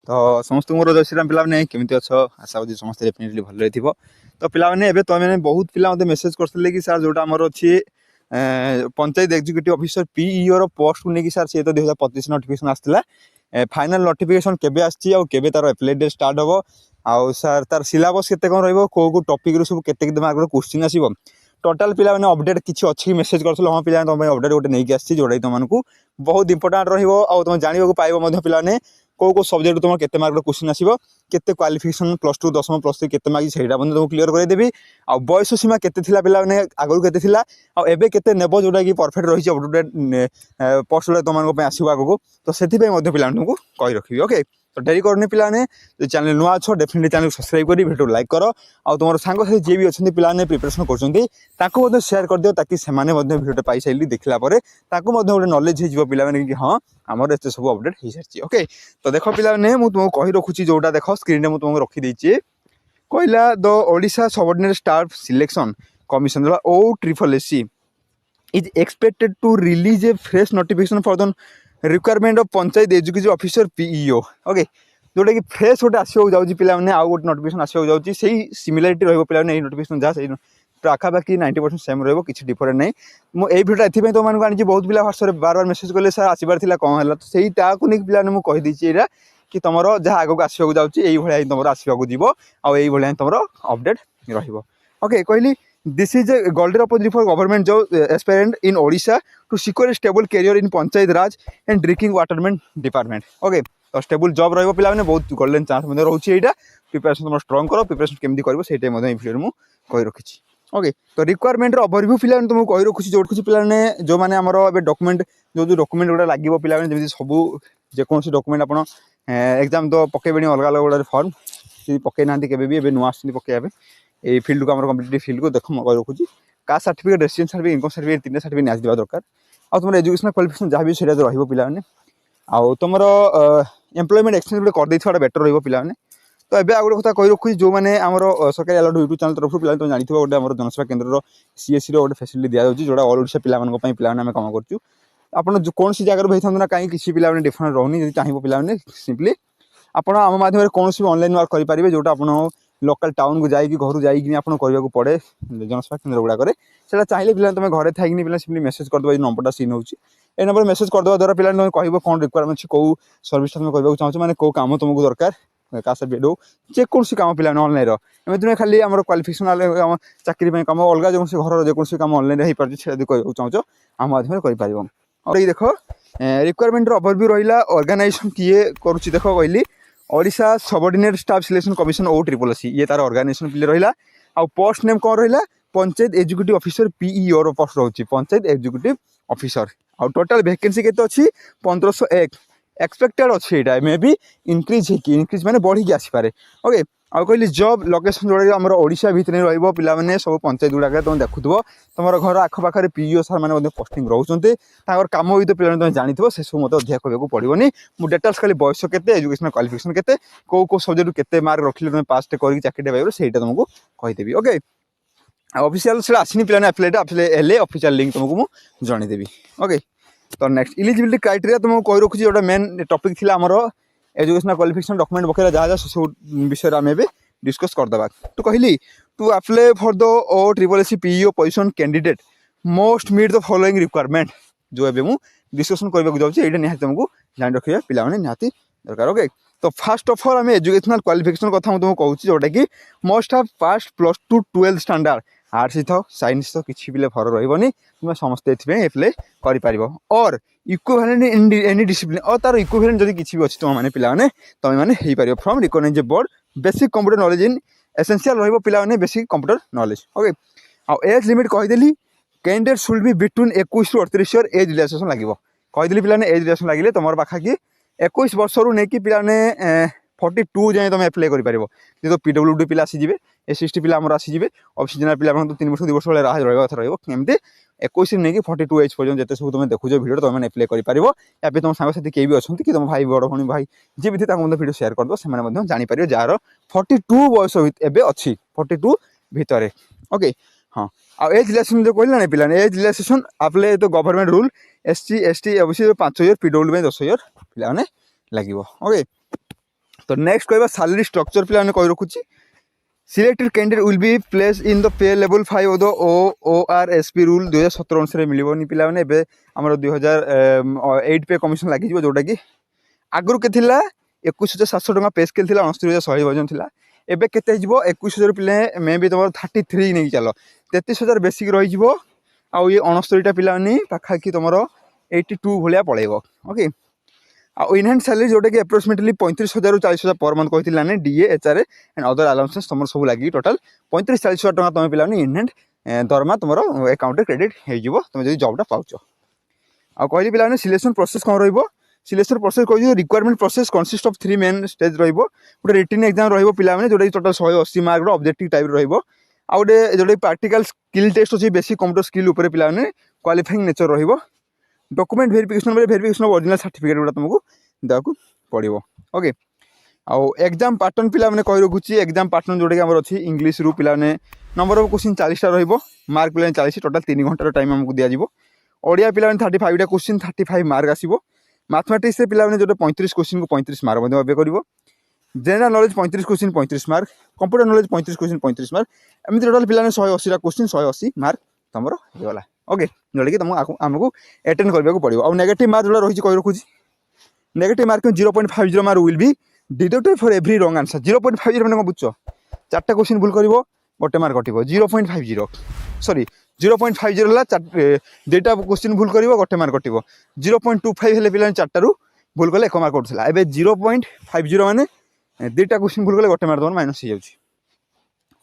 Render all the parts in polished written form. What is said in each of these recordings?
तो समस्त मोर जय श्रीराम पे केमी अच्छ आशा होती समस्त डेफिनेटली भल तो पे तुम मैंने बहुत पिला मेसेज करते कि सार जोटा आमर अच्छी पंचायत एक्जिक्यूटिव ऑफिसर पीईओ रो पोस्ट को लेकिन सार सी तो 2025 नोटिफिकेशन आसला फाइनल नोटिफिकेशन केबे आछि आ केबे तार एप्लाई डेट स्टार्ट हो आउ सार तार सिलेबस केते कोन रहइबो को टॉपिक रो सब केते केते मार्क रो क्वेश्चन आसीबो टोटाल पिला माने अपडेट किछि अछि मेसेज करथलो हम पिला तुम अपडेट गोटे नहीं आछि जोडा तुमको बहुत इंपोर्टेंट रहिबो आ तुम जानिबो पाइबो मध्ये पिला ने को सब्जेक्ट तुम केते मार्क क्वेश्चन आसीबो केते क्वालिफिकेशन +2 दशम +3 केते मार्क सेटा बंद तुम क्लियर कर देबी आ बयस सीमा केते थिला पिला ने आगु केते थिला आ एबे केते नेबो जोडा कि परफेक्ट रही छै अपडेट पोस्ट जोडा तुमको पे आसीबो आगु तो सेति पे मध्ये पिला तुमको कहि रखिबी ओके तो डेरी करने पिला ने जो चैनल नुआ अच्छो डेफिनेटली चैनल सब्सक्राइब करी वीडियो लाइक करो आ तुम सांग साथी जे भी अच्छे पिला ने प्रिपरेशन कर शेयर कर दियो ताकि से वीडियो पाई सारी देखला गोटे नॉलेज हो पिला कि हाँ आमर एत सब अपडेट हो सारी ओके तो देख पिला ने मुझे तुमको कही रखुची जोटा देख स्क्रीन में तुमको रखीदे कहला the Odisha subordinate staff selection commission OSSC is expected to release a fresh notification for the requirement of panchayat education officer PEO okay जोटा कि फ्रेश गोटे आसो जाऊँगी पिला आउ गोटे नोटिफिकेशन आसो जाऊँगी से सिमिलारिटी रही पिला नोटिफिकेशन जहाँ से पाखापाखि 90% सेम रही किसी डिफरेंट नहीं मुझे भिडियो एथपाई तुमको आनी बहुत पिला व्हाट्सएप बार बार मेसेज कले सर आसबार कौन है तो सही नहीं पिला मुझे कहीदेची कि तुम जहाँ आगे आसवाक जाऊँगी तुम आसवाक जीव आई तुम अपडेट रोके कहली this is a golden opportunity for government job aspirant in Odisha to secure a stable career in panchayat raj and drinking वाटरमेंट डिपार्टमेंट ओके तो स्टेबल जॉब रही पे बहुत गोल्डन चांस रोचे यहाँ प्रिपरेशन तुम स्ट्रंग कर प्रिपरेशन केमती कर भिडियो मुझे कही रखी ओके तो रिक्वायरमेंट ओवरव्यू पिला तुमको कही रखुची जो कुछ पिला जो मैंने आमर डॉक्यूमेंट जो डॉक्यूमेंट गुड़ा लगे पिला जमी सब जेकोसी डॉक्यूमेंट आप एग्जाम तो पकेबे अलग अलग गुड़ा फॉर्म पकई ना के नुआ पकेबे ये फील्ड को कम्पिटिटिव फील्ड को देख मैं रखुची caste certificate residence certificate income certificate 3 certificate आसवा दरकार आ तुम एजुकेशनल क्वालिफिकेशन जहाँ भी रही पे आउ तुम एम्प्लॉयमेंट एक्सचेंज कर बेटर रहा तो ये गोटे कथा कही रखुची जो मैंने आम सरकारी अलर्ट यूट्यूब चैनल तरफ पिला तुम जानी गोटे आम जनसेवा केन्द्र सीएससी गोटे फैसिलिटी दिया जाऊँगी जोड़ा ऑल ओडिशा पिला पिला कम करूँ आपड़ कौन सी जगह भाई ना कहीं किसी पिला डिफरेंट रोनी चाहिए पिला सिंपली आपड़ आम माध्यम कौन भी ऑनलाइन वर्क करेंगे जोटा आप लोकल टाउन को जाइए घर जाइए आप करने पड़े जनसेवा केन्द्र गुड़ाक से चाहिए पिला तुम घरे थी पिला सिंपली मेसेज करदे नंबरटा सीन होची ए नंबर मेसेज करदे द्वारा पिला तुम कह कौन रिक्वायरमेंट अच्छी कौ सर्विस तुम करने चाहो मैंने कौ कम तुमको दरकार का सर्टिफिकेट हो जेकोसी कम पिला ऑनलाइन एमती खाली आम क्वालिफिकेशन चाकरी कम अलग जो घर जेकोसी कम ऑनलाइन हो पार्टी कहना चाहो आम माध्यम कर और ये देख रिक्वायरमेंट ओवरव्यू रहा ऑर्गेनाइजेशन किए करुच्ची देख कहली Odisha subordinate staff selection commission OSSC ये तार ऑर्गेनाइजेशन पिले रहा आ पोस्ट नेम कौन रहा पंचायत एजुकेटिव ऑफिसर पीईओ रो पोस्ट रोची पंचायत एजुकेटिव ऑफिसर आ टोटल वैकेंसी केते अछि 1501 एक्सपेक्टेड अच्छे यहाँ मे भी इनक्रीज माने बढ़ी की आसीपे ओके आउ कहली जॉब लोकेशन जोड़ा आम ओडिशा भितर रहा सब पंचायत गुड़ाक तुम देखुव तुम घर आखपाखे पीईओ सार मैंने पोस्टिंग रोचे कम भी तो पिला तुम जानी से सब मतलब अधिक कहूँ पड़ोनी मुझे डिटेल्स खाली बयस के एजुकेशनल क्वालिफिकेशन के कौ सब्जेक्ट के मार्क रखिले तुम पास कर चाकरी पाइब से तुमको कहीदेवी ओके ऑफिशियल से आसनी पिला अप्लाई ऑफिशियल लिंक तुमको मुझे जनईदेवी ओके तो नेक्स्ट इलिजिबिलिटी क्राइटेरिया तुमको कही रखुची जो मेन टॉपिक थी आमर एजुकेशनल क्वालिफिकेशन डॉक्यूमेंट वगैरह जहाँ सब विषय में भी डिस्कस करदे तो कहली to apply for the OSSC PEO position candidate most meet the following requirement जो है मुझे डिस्कसन करने जाऊँगी ये निहाती तुमको जान रखिए पिला निहाती दरकार ओके तो फास्ट ऑफ ऑल आम एजुकेशनल क्वालिफिकेशन कथा तुमको कहूँ जोटा कि मस्ट हाव पास +2 12th स्टैंडर्ड आर्ट्स ही था साइंस तो किसी भी फरक रही तुम समस्ते एप्लाई कर और इक्विवेलेंट इन एनी डिसिप्लिन और तार इक्विवेलेंट जब किसी भी अच्छी तुम मैंने पिला तुम मैंने पार from recognize board basic computer knowledge in essential रही पिला बेसिक कंप्यूटर नॉलेज ओके आ एज लिमिट कहीदेली candidate should be between 21 to 38 year age relaxation लगे कहीदेली पिला एज रिलैक्सेशन लगे तुम पाखाकि 21 वर्ष रू नहीं पिला 42 जाए तुम एप्लाई कर तो PWD पिला आसीजे SC पिला आसीजे ऑफिस जनरल पिला तो 3 वर्ष 2 वर्ष राह रही 21 नहीं कि 42 एज पर्यटन जिते सब तुम देखुच भिडियो तुम एप्लाई कर या तुम सांग किए भी अच्छा कि तुम भाई बड़ भाई भाई जी भी भिडियो शेयर करदे से जापर जार 42 बयस एवं अच्छी 42 भितर ओके हाँ आ एज रिलैक्सेशन जो कहला पिला एज रिलैक्सेशन अप्लाई तो government rule SC ST OBC 5 year PWD 10 year पिला लगे ओके तो नेक्स्ट कहवा सैलरी स्ट्रक्चर पे कही रखुच्छी selected candidate will be place in the pay level 5 of the ORSP rule 2017 अनुसार मिलबनी पिला माने एबे हमर 2008 पे कमिशन लागि जिवो जोटा कि आगरु के थिला 21700 टका पे स्केल थिला 69100 वजन थिला एबे केते जिवो 21000 पिले मे बी तमर 33 नै चलो 33000 बेसिक रही जिवो आ ये 69 टा पिला नि पाखा कि तमर 82 भलिया पळेबो ओके आ इनहैंड सैलरी जोटा कि अप्रोक्सीमेटली 35,000 ରୁ 40,000 पर मंथ कहथिला ने DA HRA and other allowances तमर सब लागि टोटल 35,000-40,000 टका तमे पिला नि इनहैंड दरमा तमर अकाउंट रे क्रेडिट हे जिवो तमे जदी जॉब टा पाउचो आ कहली पिला ने सिलेक्शन प्रोसेस कोन रहइबो सिलेक्शन प्रोसेस कहू requirement process consist of 3 main stage रहइबो गोटे रिटन एग्जाम रहइबो पिला माने जोटा टोटल 180 मार्क रो ऑब्जेक्टिव टाइप रहइबो आ गोटे जोटा प्रैक्टिकल स्किल टेस्ट अछि बेसिक कंप्यूटर स्किल ऊपर पिला माने क्वालिफाइंग नेचर रहइबो डॉक्यूमेंट वेरिफिकेशन ओरिजिनल सर्टिफिकेट गुडा तुमको देवाक पड़ो ओके आउ एग्जाम पैटर्न पिला माने कहि रखुची एग्जाम पैटर्न जोटा कि हमर अछि इंग्लिश रु पिला माने नंबर ऑफ क्वेश्चन 40 टा रहइबो मार्क पिला 40 टोटल 3 घंटा टाइम हमको दिया जिवो ओडिया पिला माने 35 टा क्वेश्चन 35 मार्क आसीबो मैथमेटिक्स से पिला माने जोटा 35 क्वेश्चन को 35 मार्क मध्ये अबे करिवो general knowledge 35 question 35 mark computer knowledge 35 question 35 mark एमि टोटल पिला माने 180 टा क्वेश्चन 180 मार्क तमरो हेगला ओके जोटा कि तुमको आमको अटेंड करबा को पड़ो और नेगेटिव मार्क जोटा रही कहि रखुची negative mark 0.50 mark will be deducted for every wrong answer 0.50 माने बुझो चारटा क्वेश्चन भूल करिवो गोटे मार्क कटिवो 0.50 सॉरी 0.50 हला डेटा क्वेश्चन भूल करिवो गोटे मार्क कटिवो 0.25 हेले पिला चारटा रु भूल कले एक मार्क कटला एबे 0.50 माने डेटा क्वेश्चन भूल कले गोटे मार्क दन माइनस हो जाउची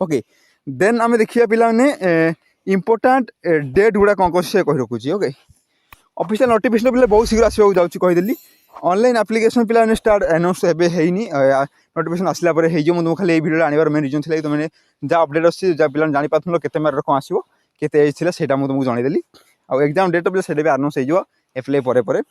ओके देन आमे देखिया पिला माने इंपोर्टेंट डेट गुड़ा कौन कौन से कही रखुची ओके ऑफिशियल नोटिफिकेशन पिला बहुत शीघ्र आसवा जाउची कहि देली ऑनलाइन एप्लिकेशन पिला ने स्टार्ट अनाउंस एबे हेइनी नोटिफिकेशन आसला परे हेइ जो मु खाली ए वीडियो आनिबार मेन रीजन थिला तमने जा अपडेट अछि जा पिला जानि पाथुलो केते मार्क कोन आसीबो केते एज थिला सेटा मु तुमको जणाई देली आ एग्जाम डेट पिला सेटा भी अनाउंस हे जो अप्लाई परे परे